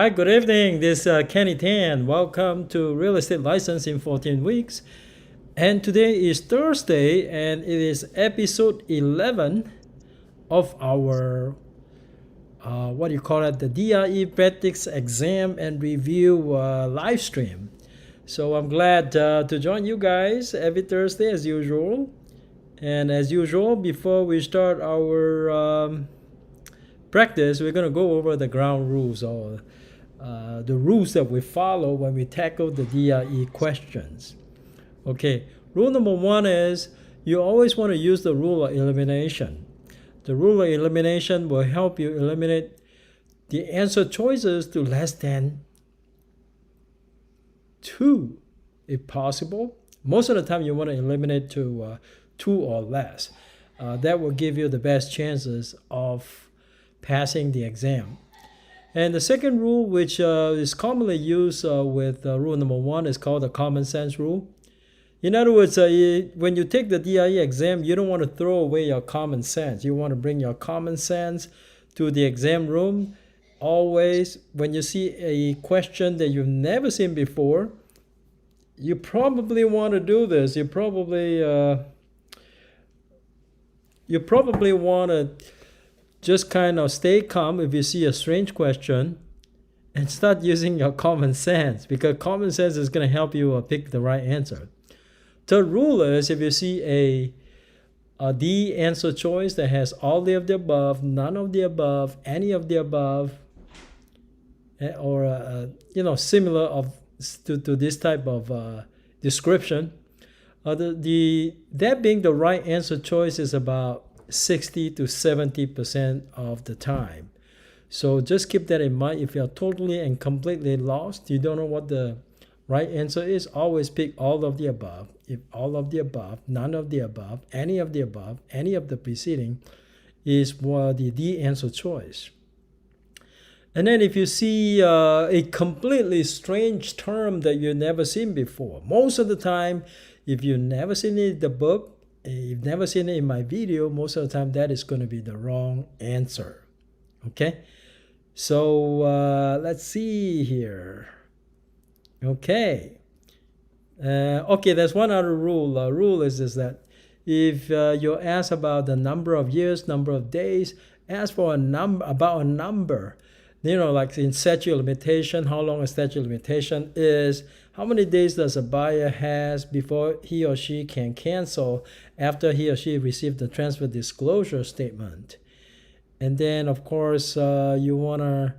Hi, good evening. This is Kenny Tan. Welcome to Real Estate License in 14 Weeks. And today is Thursday, and it is episode 11 of our, the DRE Practice Exam and Review live stream. So I'm glad to join you guys every Thursday as usual. And as usual, before we start our practice, we're going to go over the ground rules or the rules that we follow when we tackle the DRE questions. Okay, rule number one is you always want to use the rule of elimination. The rule of elimination will help you eliminate the answer choices to less than 2, if possible. Most of the time you want to eliminate to 2 or less. That will give you the best chances of passing the exam. And the second rule, which is commonly used with rule number 1, is called the common sense rule. In other words, when you take the DRE exam, you don't want to throw away your common sense. You want to bring your common sense to the exam room. Always, when you see a question that you've never seen before, you probably want to do this. You probably want to just kind of stay calm if you see a strange question and start using your common sense, because common sense is going to help you pick the right answer. Third rule is if you see a D answer choice that has all of the above, none of the above, any of the above, or similar to this type of description, that being the right answer choice is about 60 to 70% of the time. So just keep that in mind. If you're totally and completely lost, you don't know what the right answer is, always pick all of the above. If all of the above, none of the above, any of the above, any of the preceding is the D answer choice. And then if you see a completely strange term that you've never seen before, most of the time, if you've never seen it in the book, you've never seen it in my video, most of the time that is going to be the wrong answer. Okay? So let's see here. Okay. There's one other rule. The rule is that if you're asked about the number of years, number of days, ask for a number. Like in statute of limitation, how long a statute of limitation is, how many days does a buyer has before he or she can cancel after he or she received the transfer disclosure statement. And then, of course, you want to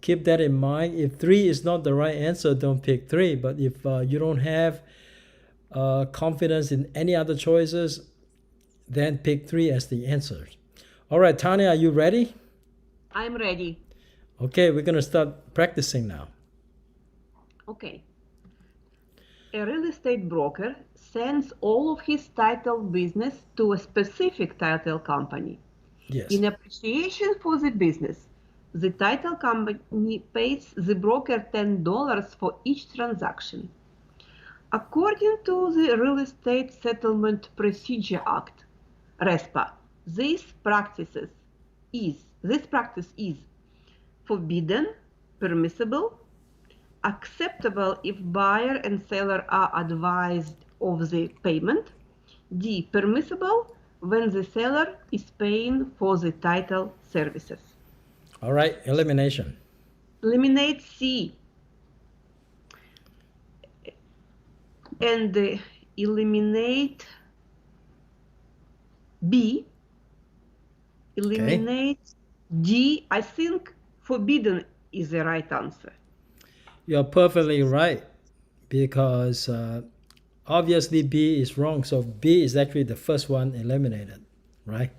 keep that in mind. If 3 is not the right answer, don't pick 3. But if you don't have confidence in any other choices, then pick 3 as the answer. All right, Tanya, are you ready? I'm ready. Okay, we're going to start practicing now. Okay. A real estate broker sends all of his title business to a specific title company. Yes. In appreciation for the business, the title company pays the broker $10 for each transaction. According to the Real Estate Settlement Procedure Act, RESPA, this practice is forbidden, permissible, acceptable if buyer and seller are advised of the payment, D, permissible when the seller is paying for the title services. All right, elimination. Eliminate C and eliminate B. Eliminate D. I think forbidden is the right answer. You're perfectly right, because obviously B is wrong. So B is actually the first one eliminated, right?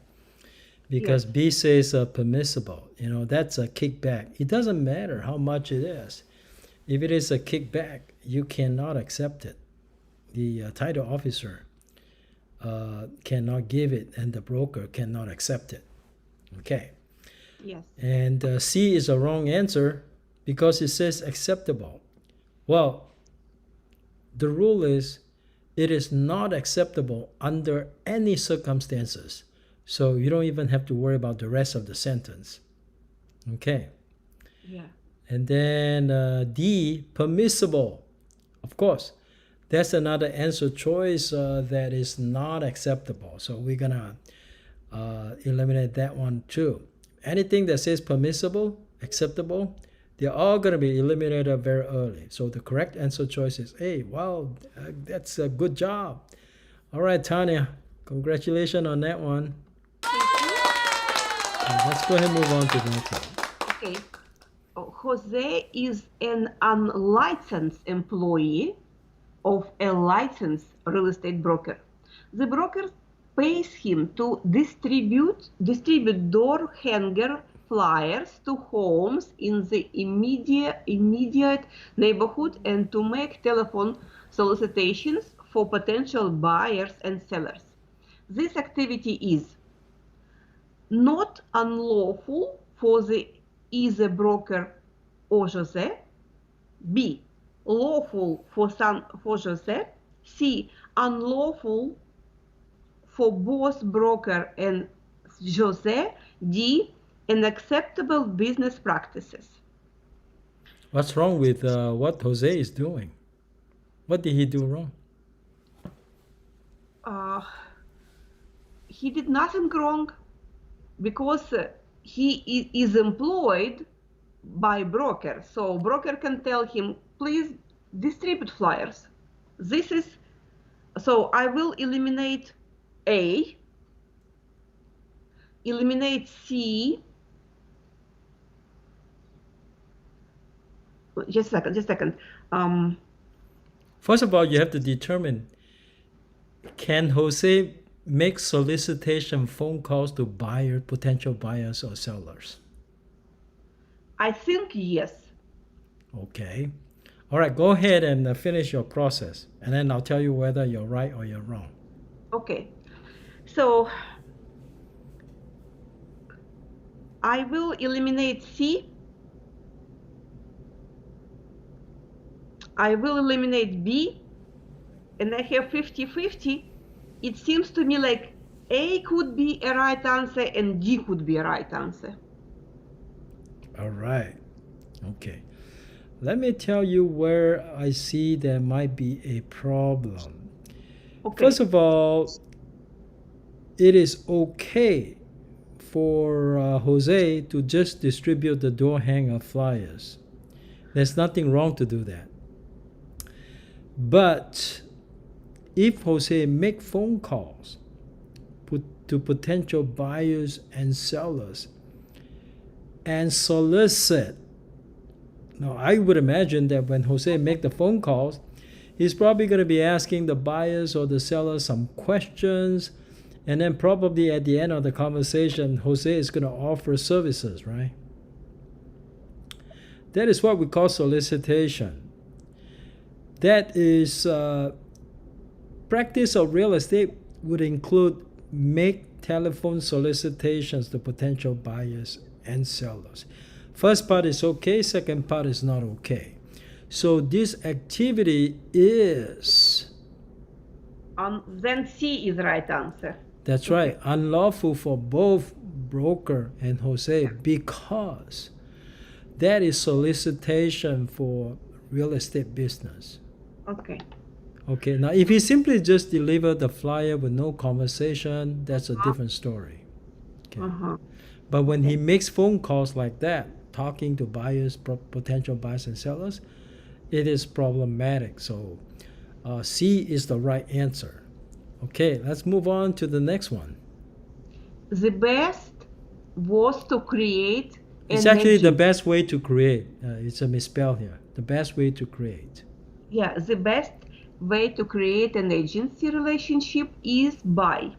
Because yes. B says permissible. That's a kickback. It doesn't matter how much it is. If it is a kickback, you cannot accept it. The title officer cannot give it, and the broker cannot accept it. Okay. Yes. And C is a wrong answer because it says acceptable. Well, the rule is it is not acceptable under any circumstances. So you don't even have to worry about the rest of the sentence. Okay. Yeah. And then D, permissible. Of course, that's another answer choice that is not acceptable. So we're going to eliminate that one too. Anything that says permissible, acceptable, they're all going to be eliminated very early. So the correct answer choice is A. Wow, that's a good job. All right, Tanya, congratulations on that one. Let's go ahead and move on to the next one. Okay. Jose is an unlicensed employee of a licensed real estate broker. The broker pays him to distribute door hanger flyers to homes in the immediate neighborhood and to make telephone solicitations for potential buyers and sellers. This activity is not unlawful for either broker or Jose. B, lawful for Jose. C, unlawful for both broker and Jose. D, unacceptable business practices. What's wrong with what Jose is doing? What did he do wrong? He did nothing wrong because he is employed by broker. So broker can tell him, please distribute flyers. So I will eliminate A, eliminate C. Just a second. First of all, you have to determine, can Jose make solicitation phone calls to potential buyers or sellers? I think yes. Okay. All right, go ahead and finish your process, and then I'll tell you whether you're right or you're wrong. Okay. So I will eliminate C. I will eliminate B, and I have 50-50. It seems to me like A could be a right answer and D could be a right answer. All right. Okay. Let me tell you where I see there might be a problem. Okay. First of all, it is okay for Jose to just distribute the door hanger flyers. There's nothing wrong to do that. But if Jose make phone calls to potential buyers and sellers and solicit, now I would imagine that when Jose make the phone calls, he's probably going to be asking the buyers or the sellers some questions, and then probably at the end of the conversation, Jose is going to offer services, right? That is what we call solicitation. That is practice of real estate would include make telephone solicitations to potential buyers and sellers. First part is okay, second part is not okay. So this activity is... then C is the right answer. That's right, unlawful for both broker and Jose because that is solicitation for real estate business. Okay. Okay, now if he simply just deliver the flyer with no conversation, that's a different story. Okay. But when he makes phone calls like that, talking to buyers, potential buyers and sellers, it is problematic. So C is the right answer. Okay, let's move on to the next one. The best was to create... It's actually the best way to create. It's a misspell here. The best way to create. Yeah, the best way to create an agency relationship is by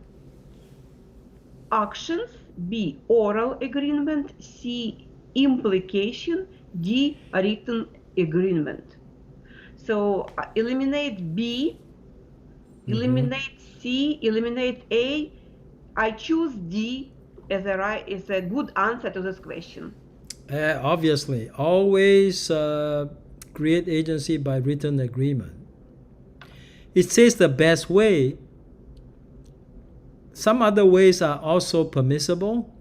actions, B, oral agreement, C, implication, D, written agreement. So eliminate B, eliminate C, eliminate A. I choose D as a good answer to this question. Obviously, always create agency by written agreement. It says the best way. Some other ways are also permissible,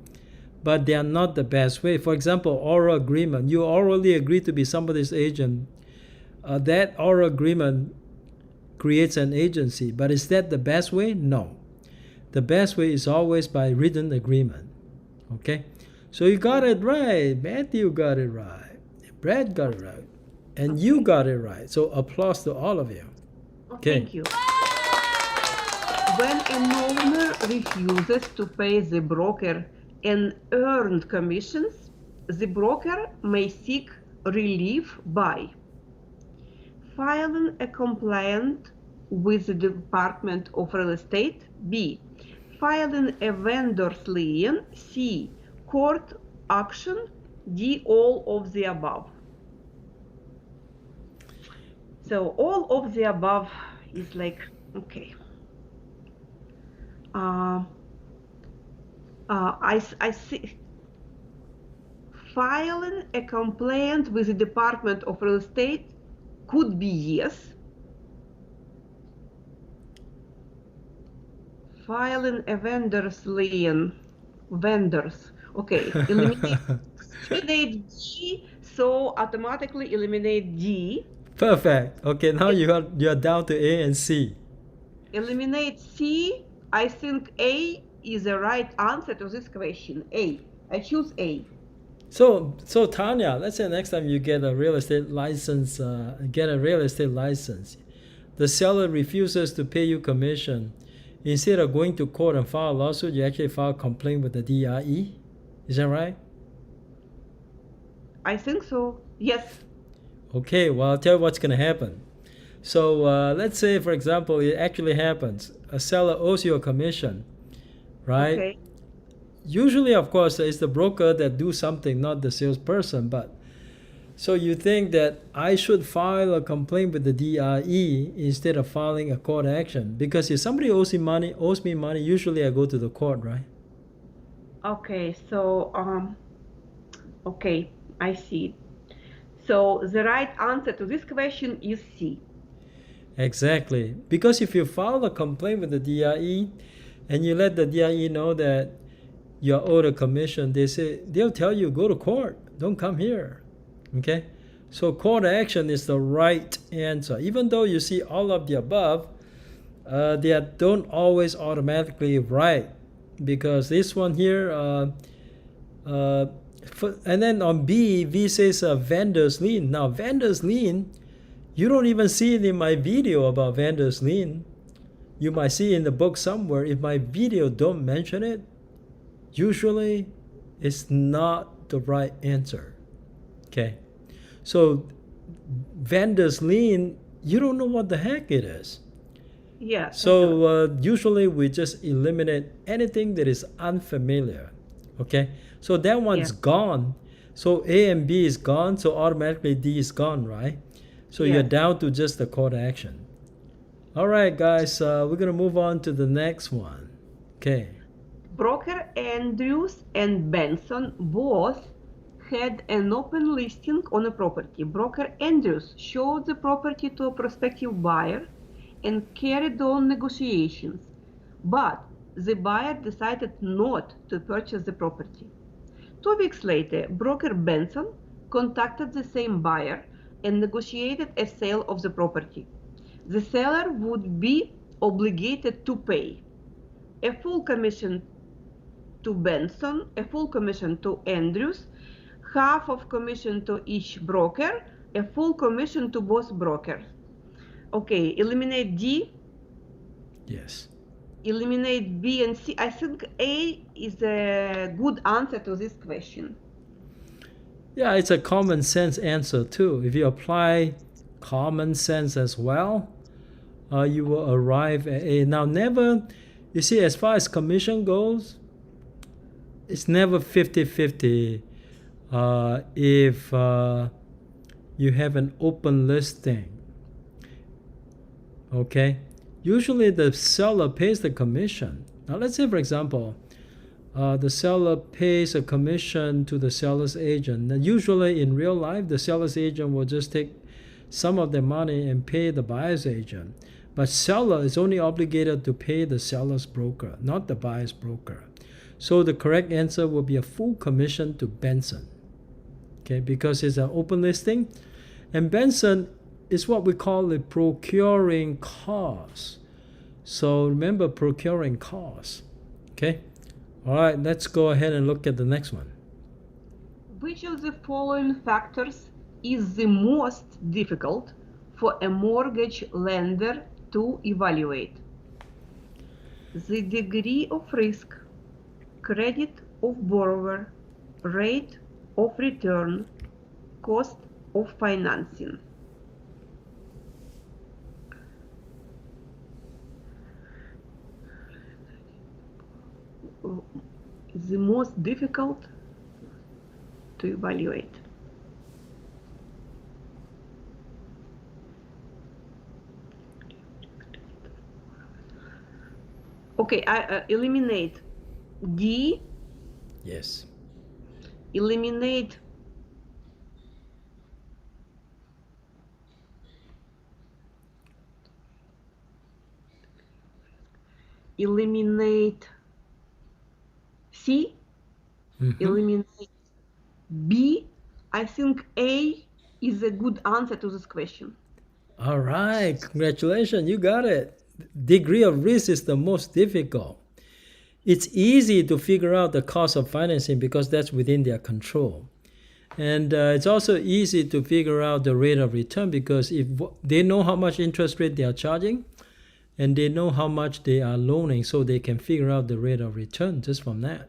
but they are not the best way. For example, oral agreement. You orally agree to be somebody's agent. That oral agreement creates an agency, but is that the best way? No. The best way is always by written agreement. Okay? So you got it right. Matthew got it right. Brad got it right. And you got it right. So applause to all of you. Okay. Thank you. When an owner refuses to pay the broker and earned commissions, the broker may seek relief by filing a complaint with the Department of Real Estate, B, filing a vendor's lien, C, court action, D, all of the above. So all of the above is like, okay. I see. Filing a complaint with the Department of Real Estate could be yes. Filing a vendor's lien, vendors. Okay, eliminate D, so automatically eliminate D. Perfect. Okay, now you're down to A and C. Eliminate C. I think A is the right answer to this question. A. I choose A. So Tanya, let's say next time you get a real estate license, the seller refuses to pay you commission. Instead of going to court and file a lawsuit, you actually file a complaint with the DRE. Is that right? I think so. Yes. Okay, well, I'll tell you what's going to happen. So let's say, for example, it actually happens. A seller owes you a commission, right? Okay. Usually, of course, it's the broker that do something, not the salesperson. But so you think that I should file a complaint with the DRE instead of filing a court action? Because if somebody owes me money, usually I go to the court, right? Okay. So okay, I see. So the right answer to this question is C. Exactly. Because if you file a complaint with the DRE and you let the DRE know that you're owed a commission, they'll tell you go to court. Don't come here. Okay? So court action is the right answer. Even though you see all of the above, they don't always automatically right. Because this one here, and then on B says vendor's lien. Now vendor's lien, you don't even see it in my video about vendor's lien. You might see it in the book somewhere. If my video don't mention it, usually it's not the right answer. Okay? So vendor's lien, you don't know what the heck it is. Yeah. So usually we just eliminate anything that is unfamiliar. Okay? So that one's gone. So A and B is gone, so automatically D is gone, right? So you're down to just the court action. All right, guys, we're going to move on to the next one. Okay. Broker Andrews and Benson both had an open listing on a property. Broker Andrews showed the property to a prospective buyer and carried on negotiations, but the buyer decided not to purchase the property. 2 weeks later, broker Benson contacted the same buyer and negotiated a sale of the property. The seller would be obligated to pay a full commission to Benson, a full commission to Andrews, half of commission to each broker, a full commission to both brokers. Okay, eliminate D. Yes. Eliminate B and C. I think A is a good answer to this question. Yeah, it's a common sense answer too. If you apply common sense as well, you will arrive at A. Now, never, you see, as far as commission goes, it's never 50-50 if you have an open listing. Okay? Usually the seller pays the commission. Now, let's say, for example, the seller pays a commission to the seller's agent. Now, usually in real life, the seller's agent will just take some of the money and pay the buyer's agent. But seller is only obligated to pay the seller's broker, not the buyer's broker. So the correct answer will be a full commission to Benson. Okay, because it's an open listing. And Benson is what we call the procuring cause. So remember procuring cause. Okay. All right, let's go ahead and look at the next one. Which of the following factors is the most difficult for a mortgage lender to evaluate? The degree of risk, credit of borrower, rate of return, cost of financing. The most difficult to evaluate. Okay, I eliminate D. Yes. Eliminate C. Eliminate B. I think A is a good answer to this question. All right, congratulations, you got it. Degree of risk is the most difficult. It's easy to figure out the cost of financing because that's within their control. And it's also easy to figure out the rate of return because if they know how much interest rate they are charging and they know how much they are loaning, so they can figure out the rate of return just from that.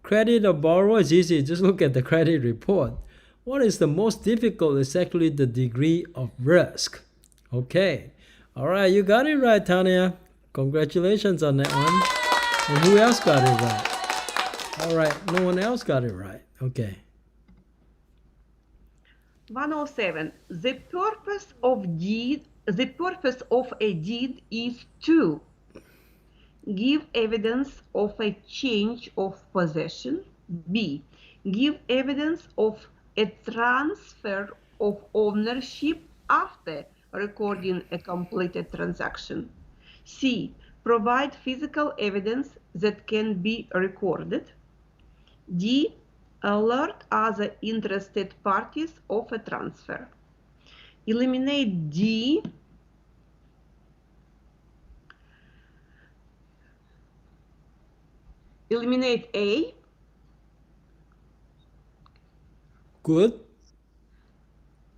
Credit of borrower is easy. Just look at the credit report. What is the most difficult is actually the degree of risk. Okay. All right, you got it right, Tanya. Congratulations on that one. And who else got it right? All right, no one else got it right. Okay. 107. The purpose of a deed is to give evidence of a change of possession. B. Give evidence of a transfer of ownership after recording a completed transaction. C. Provide physical evidence that can be recorded. D. Alert other interested parties of a transfer. Eliminate D. Eliminate A. Good.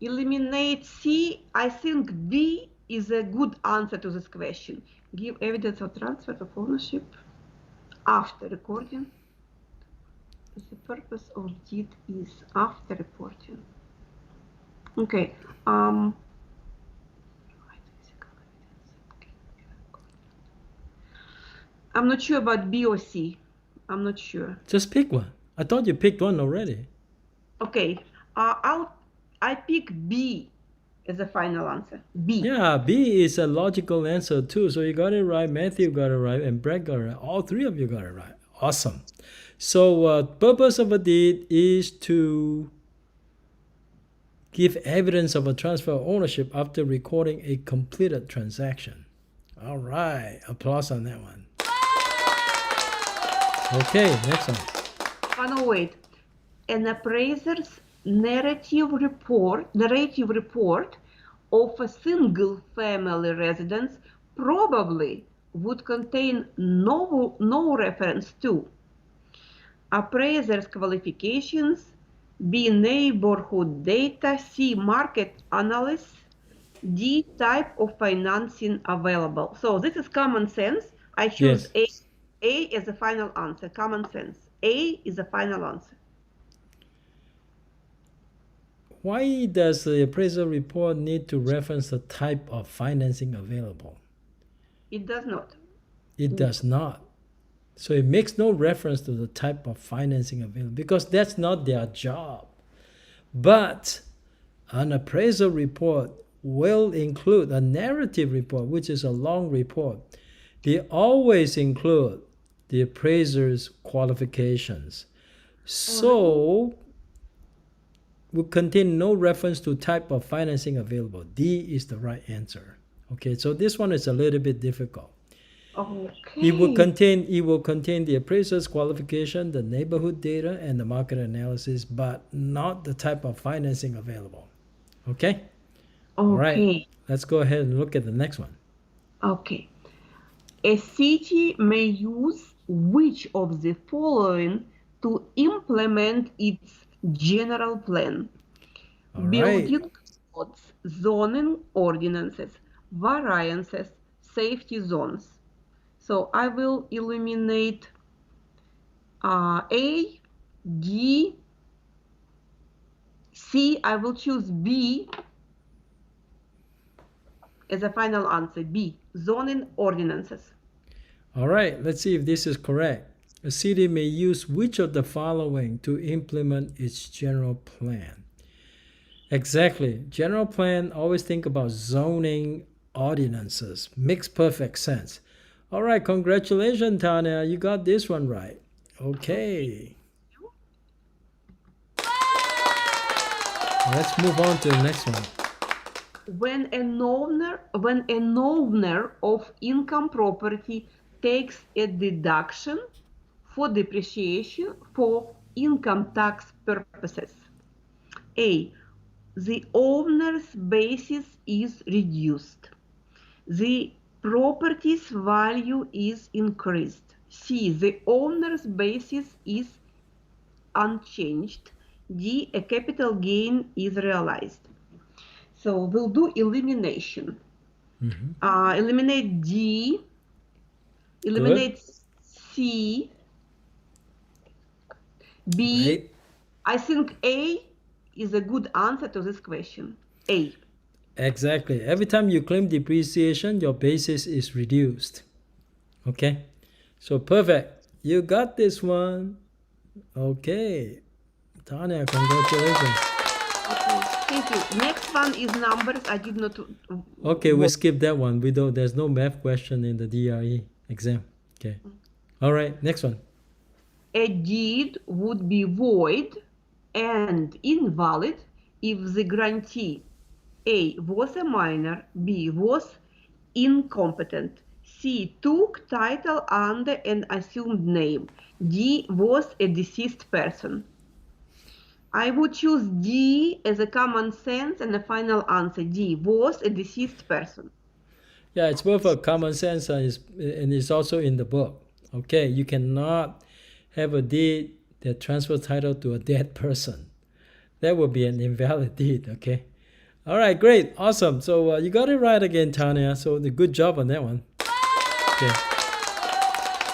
Eliminate C. I think B is a good answer to this question. Give evidence of transfer of ownership after recording. The purpose of deed is after reporting. Okay. I'm not sure about B or C. I'm not sure. Just pick one. I thought you picked one already. Okay. I pick B as a final answer. B. Yeah, B is a logical answer too. So you got it right. Matthew got it right, and Brett got it right. All three of you got it right. Awesome. So purpose of a deed is to give evidence of a transfer of ownership after recording a completed transaction. All right, applause on that one. Okay, next one. 108. An appraiser's narrative report of a single family residence probably would contain no reference to appraiser's qualifications, B. Neighborhood data, C. Market analysis, D. Type of financing available. So this is common sense. I choose Yes. A as a final answer. Common sense. A is a final answer. Why does the appraisal report need to reference the type of financing available? It does not. It does not. So it makes no reference to the type of financing available because that's not their job. But an appraisal report will include a narrative report, which is a long report. They always include the appraiser's qualifications. So will contain no reference to type of financing available. D is the right answer. Okay, so this one is a little bit difficult. It will Okay. contain the appraiser's qualification, the neighborhood data, and the market analysis, but not the type of financing available. Okay? All right. Okay. Let's go ahead and look at the next one. Okay. A city may use which of the following to implement its general plan? All right. Building codes, zoning ordinances, variances, safety zones. So I will eliminate A, D, C. I will choose B as a final answer. B, zoning ordinances. All right. Let's see if this is correct. A city may use which of the following to implement its general plan? Exactly. General plan, always think about zoning ordinances. Makes perfect sense. All right. Congratulations, Tanya. You got this one right. Okay. Let's move on to the next one. When an owner of income property takes a deduction for depreciation for income tax purposes. A. The owner's basis is reduced. The property's value is increased. C. The owner's basis is unchanged. D. A capital gain is realized. So we'll do elimination. Eliminate D, eliminate Good. C, B. Great. I think A is a good answer to this question. A. Exactly. Every time you claim depreciation, your basis is reduced. Okay? So perfect. You got this one. Okay. Tanya, congratulations. Okay, thank you. Next one is numbers. I did not. Okay, we skip that one. There's no math question in the DRE exam. Okay. All right, next one. A deed would be void and invalid if the grantee A was a minor, B was incompetent, C took title under an assumed name, D was a deceased person. I would choose D as a common sense and a final answer. D was a deceased person. Yeah, it's both a common sense and it's also in the book. Okay, you cannot have a deed that transfers title to a dead person. That would be an invalid deed, okay? All right, great, awesome. So you got it right again, Tanya. So the good job on that one. Okay.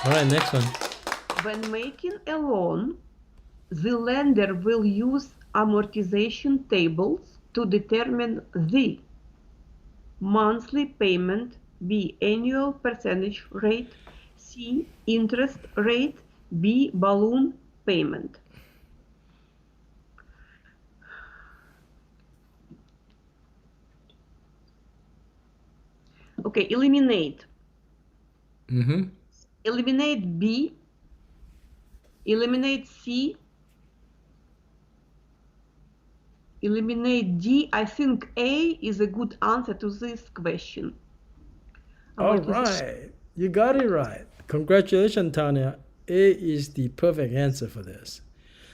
All right, next one. When making a loan, the lender will use amortization tables to determine the monthly payment, B annual percentage rate, C interest rate, B balloon payment. Okay, eliminate. Eliminate B, eliminate C, eliminate D. I think A is a good answer to this question. All right, you got it right. Congratulations, Tanya. A is the perfect answer for this.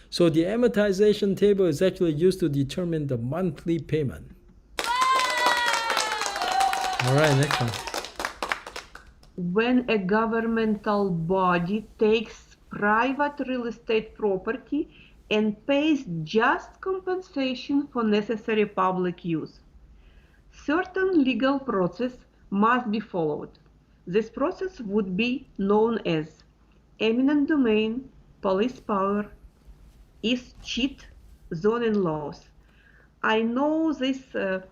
So the amortization table is actually used to determine the monthly payment. All right, next one. When a governmental body takes private real estate property and pays just compensation for necessary public use, certain legal process must be followed. This process would be known as eminent domain, police power, escheat, zoning laws. I know this. The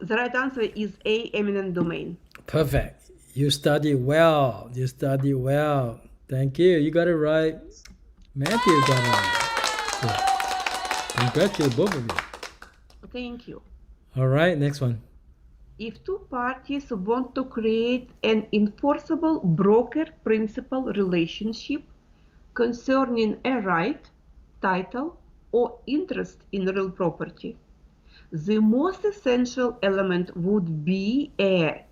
right answer is A, eminent domain. Perfect. You study well. You study well. Thank you. You got it right. Matthew got it right. Good. Congratulations, both of you. Thank you. All right, next one. If two parties want to create an enforceable broker-principal relationship concerning a right, title, or interest in real property, the most essential element would be a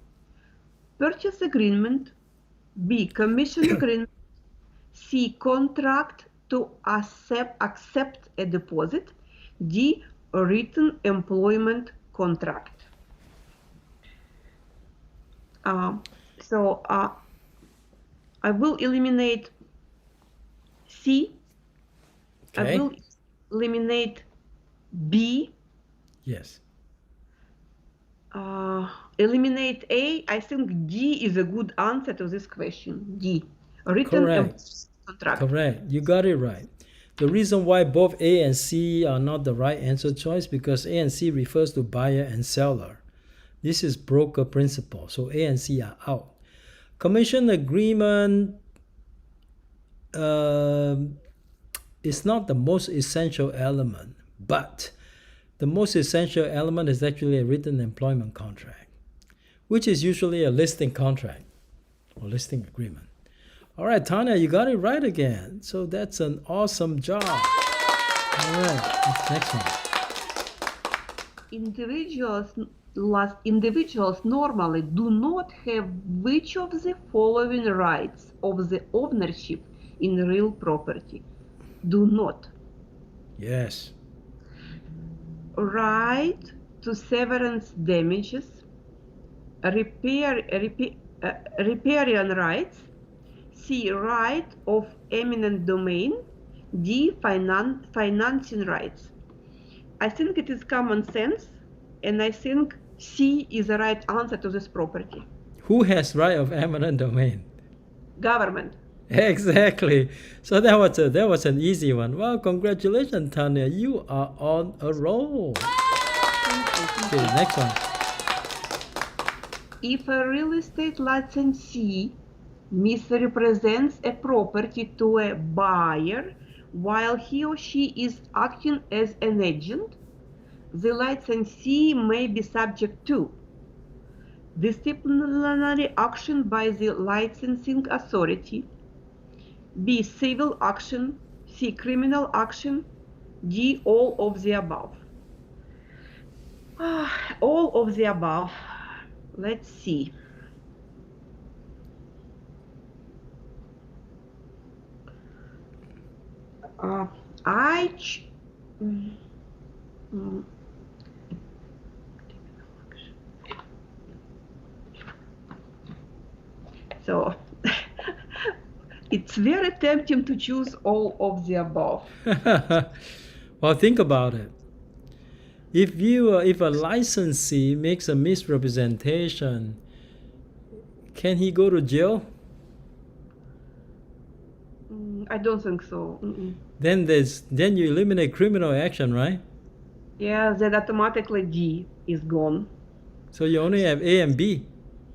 purchase agreement, B, commission agreement, C, contract to accept a deposit, D, written employment contract. So I will eliminate C. Okay. I will eliminate B. Yes. Eliminate A. I think D is a good answer to this question. D. Written Correct. contract. Correct. You got it right. The reason why both A and C are not the right answer choice because A and C refers to buyer and seller. This is broker principle. So A and C are out. Commission agreement is not the most essential element, but the most essential element is actually a written employment contract, which is usually a listing contract or listing agreement. All right, Tanya, you got it right again. So that's an awesome job. All right, next one. Individuals normally do not have which of the following rights of the ownership in real property? Do not. Yes. Right to severance damages, riparian rights, C, right of eminent domain, D, financing rights. I think it is common sense, and I think C is the right answer to this property. Who has right of eminent domain? Government. Exactly. So that was an easy one. Well, congratulations, Tanya. You are on a roll. Okay, next one. If a real estate licensee misrepresents a property to a buyer while he or she is acting as an agent, the licensee may be subject to disciplinary action by the licensing authority, B, civil action, C, criminal action, D, all of the above. All of the above. Let's see. So it's very tempting to choose all of the above. Well, think about it. If a licensee makes a misrepresentation, can he go to jail? I don't think so. Then you eliminate criminal action, right? Yeah, then automatically D is gone. So you only have A and B,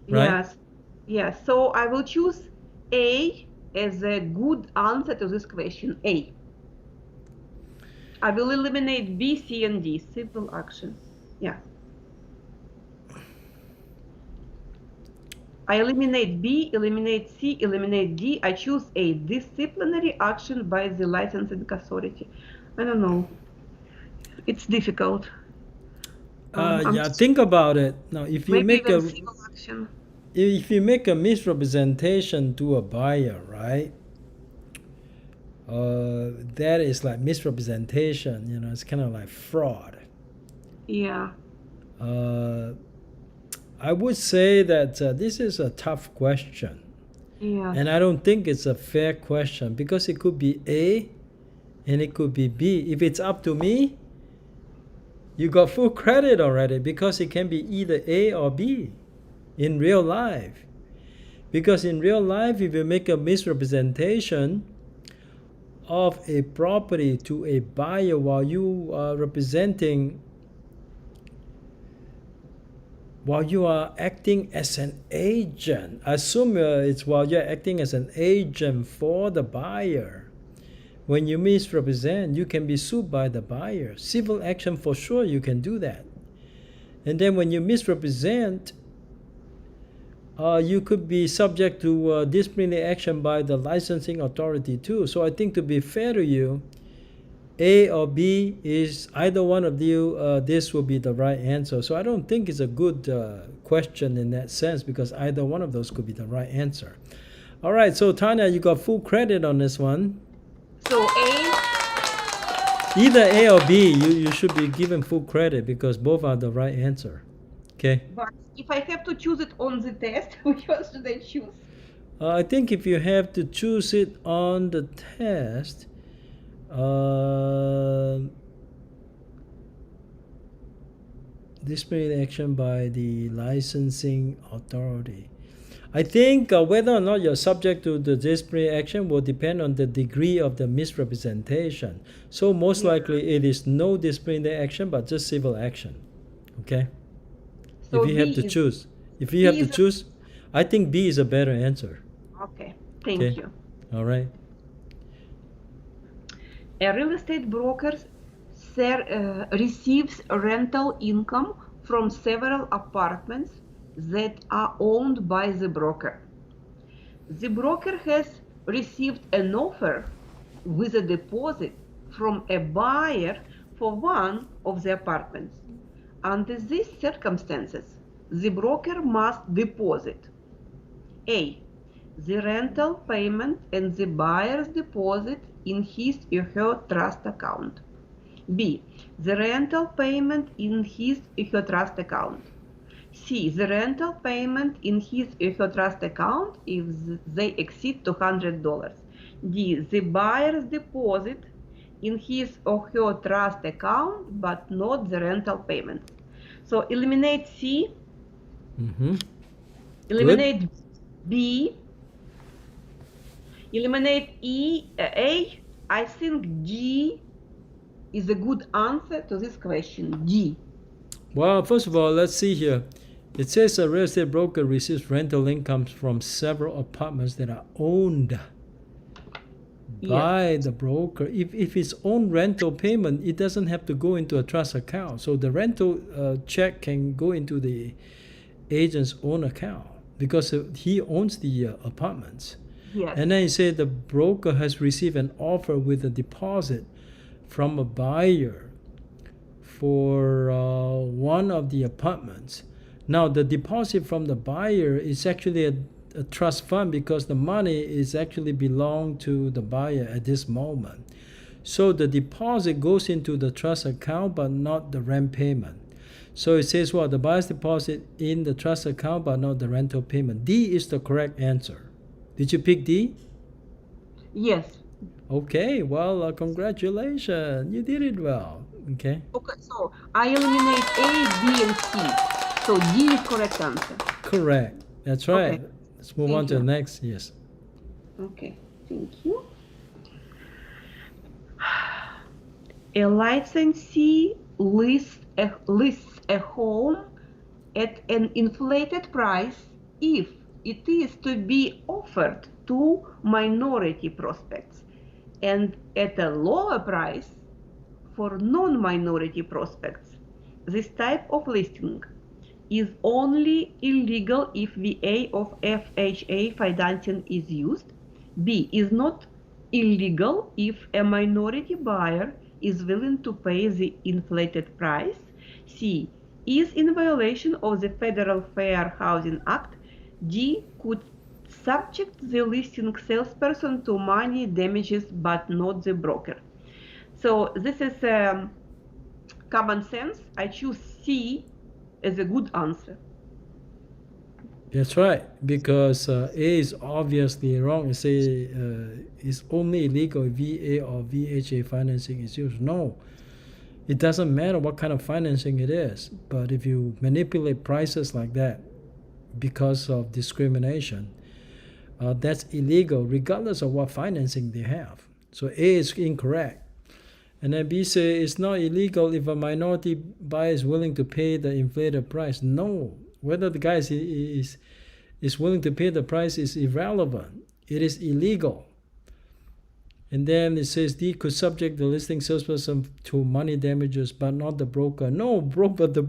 right? Yes. So I will choose A as a good answer to this question. A. I will eliminate B, C, and D. Civil action. Yeah. I eliminate B, eliminate C, eliminate D. I choose A. Disciplinary action by the licensing authority. I don't know. It's difficult. Think about it. Now, if you make a civil action. If you make a misrepresentation to a buyer, right? That is like misrepresentation. It's kind of like fraud. Yeah. I would say that this is a tough question. Yeah. And I don't think it's a fair question because it could be A and it could be B. If it's up to me, you got full credit already because it can be either A or B in real life. Because in real life, if you make a misrepresentation of a property to a buyer while you are acting as an agent, assume it's while you're acting as an agent for the buyer. When you misrepresent, you can be sued by the buyer. Civil action for sure, you can do that. And then when you misrepresent, you could be subject to disciplinary action by the licensing authority too. So I think to be fair to you, A or B is either one of you, this will be the right answer. So I don't think it's a good question in that sense because either one of those could be the right answer. All right, so Tanya, you got full credit on this one. So A. Either A or B, you should be given full credit because both are the right answer. Okay. But if I have to choose it on the test, which one should I choose? I think if you have to choose it on the test, disciplinary action by the licensing authority. I think whether or not you're subject to the disciplinary action will depend on the degree of the misrepresentation. So most likely it is no disciplinary action, but just civil action. Okay? So if you have to choose. If you have to choose, I think B is a better answer. Okay, thank you. All right. A real estate broker receives rental income from several apartments that are owned by the broker. The broker has received an offer with a deposit from a buyer for one of the apartments. Under these circumstances, the broker must deposit A. The rental payment and the buyer's deposit in his or her trust account. B. The rental payment in his or her trust account. C. The rental payment in his or her trust account if they exceed $200. D. The buyer's deposit in his or her trust account but not the rental payment. So eliminate C. Eliminate Good. B. Eliminate A. I think G is a good answer to this question. D. Well, first of all, let's see here. It says a real estate broker receives rental income from several apartments that are owned by the broker. If it's own rental payment, it doesn't have to go into a trust account. So the rental check can go into the agent's own account because he owns the apartments. Yes. And then he said the broker has received an offer with a deposit from a buyer for one of the apartments. Now the deposit from the buyer is actually a trust fund because the money is actually belong to the buyer at this moment. So the deposit goes into the trust account but not the rent payment. So it says what? The buyer's deposit in the trust account but not the rental payment. D is the correct answer. Did you pick D? Yes. Okay, well, congratulations. You did it well. Okay. Okay, so I eliminate A, B, and C. So D is correct answer. Correct. That's right. Okay. Let's move Thank on to you. the next. Yes. Okay, thank you. A licensee lists a home at an inflated price if it is to be offered to minority prospects and at a lower price for non-minority prospects. This type of listing is only illegal if VA of FHA financing is used. B is not illegal if a minority buyer is willing to pay the inflated price. C is in violation of the Federal Fair Housing Act. D could subject the listing salesperson to money damages but not the broker. So this is common sense. I choose C as a good answer. That's right, because A is obviously wrong. It says it's only illegal if VA or VHA financing is used. No, it doesn't matter what kind of financing it is. But if you manipulate prices like that because of discrimination, that's illegal regardless of what financing they have. So A is incorrect. And then B says it's not illegal if a minority buyer is willing to pay the inflated price. No, whether the guy is willing to pay the price is irrelevant. It is illegal. And then it says D could subject the listing salesperson to money damages, but not the broker. No, both the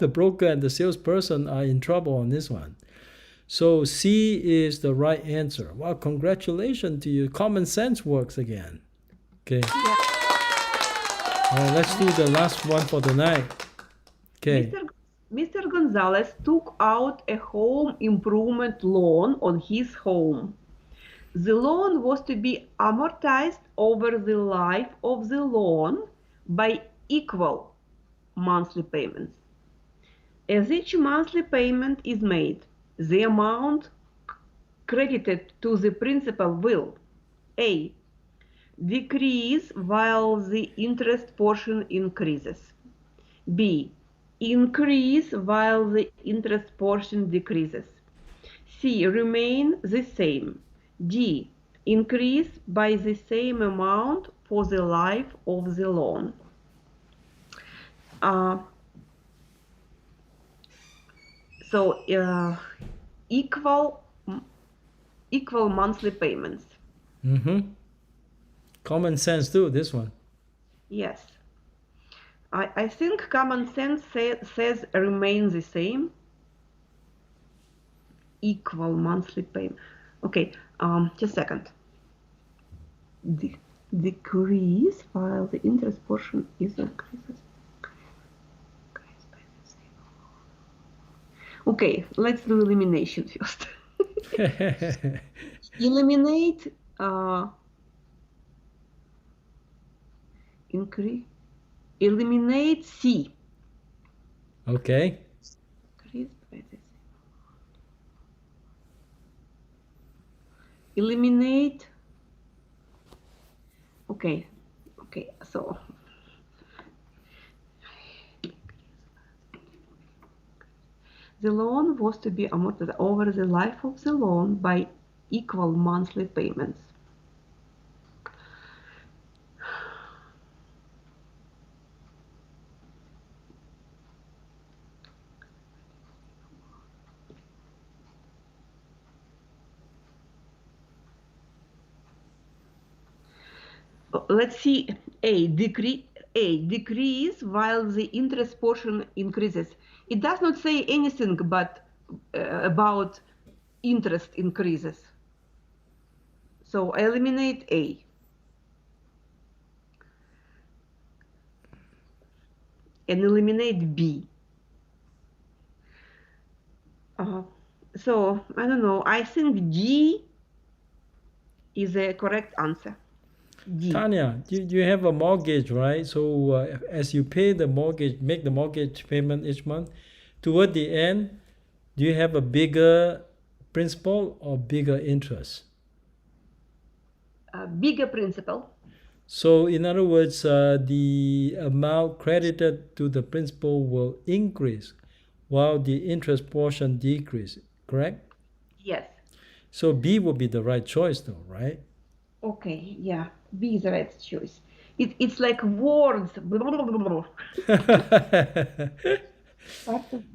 broker and the salesperson are in trouble on this one. So C is the right answer. Well, congratulations to you. Common sense works again. Okay. Yeah. Let's do the last one for the night. Okay. Mr. Gonzalez took out a home improvement loan on his home. The loan was to be amortized over the life of the loan by equal monthly payments. As each monthly payment is made, the amount credited to the principal will A. Decrease while the interest portion increases. B. Increase while the interest portion decreases. C. Remain the same. D. Increase by the same amount for the life of the loan. Equal monthly payments. Common sense too, this one. Yes. I think common sense says remain the same. Equal monthly payment. Okay, just a second. Decrease while the interest portion is increases. Okay, let's do elimination first. Eliminate eliminate C. Okay. Eliminate. Okay, so the loan was to be amortized over the life of the loan by equal monthly payments. Let's see. Decrease while the interest portion increases. It does not say anything but about interest increases. So I eliminate A. And eliminate B. So I don't know. I think G is a correct answer. D. Tanya, you have a mortgage, right? So as you pay the mortgage, make the mortgage payment each month, toward the end, do you have a bigger principal or bigger interest? Bigger principal. So in other words, the amount credited to the principal will increase while the interest portion decreases, correct? Yes. So B will be the right choice though, right? Okay, yeah, B is the right choice. It's like words.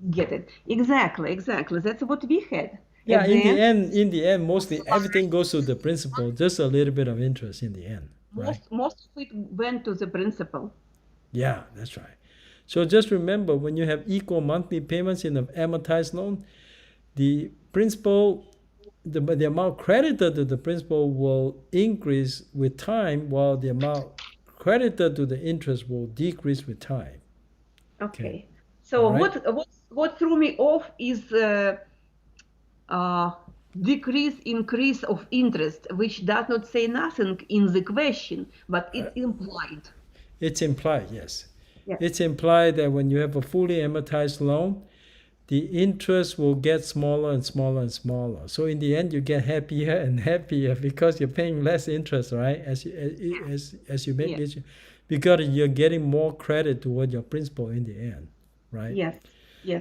Get it. Exactly. That's what we had. Yeah, in the end, mostly everything goes to the principal, just a little bit of interest in the end. Right? Most of it went to the principal. Yeah, that's right. So just remember, when you have equal monthly payments in an amortized loan, the principal, the amount credited to the principal will increase with time, while the amount credited to the interest will decrease with time. Okay. So right. What threw me off is increase of interest, which does not say nothing in the question, but it's implied. It's implied, yes. It's implied that when you have a fully amortized loan, the interest will get smaller and smaller and smaller. So in the end, you get happier and happier because you're paying less interest, right? As you make it, because you're getting more credit toward your principal in the end, right? Yes.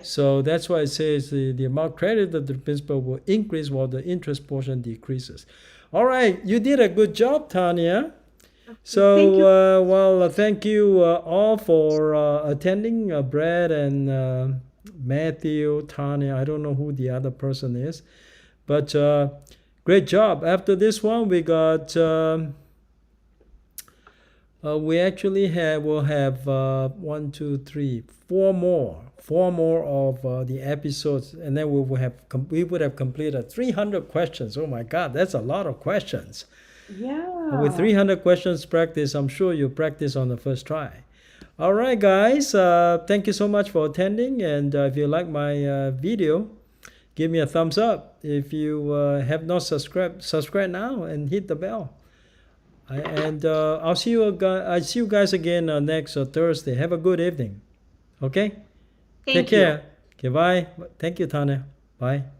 So that's why it says the amount credited to the principal will increase while the interest portion decreases. All right, you did a good job, Tanya. So, thank you all for attending, Brad and Matthew, Tanya. I don't know who the other person is, but great job. After this one, we got. We actually will have 1, 2, 3, 4 more of the episodes, and then we would have completed 300 questions. Oh my God, that's a lot of questions. Yeah. With 300 questions practice, I'm sure you practice on the first try. All right, guys. Thank you so much for attending. And if you like my video, give me a thumbs up. If you have not subscribed, subscribe now and hit the bell. And I'll see you. I see you guys again next Thursday. Have a good evening. Okay. Take Thank you. care. Okay. Bye. Thank you, Tanya. Bye.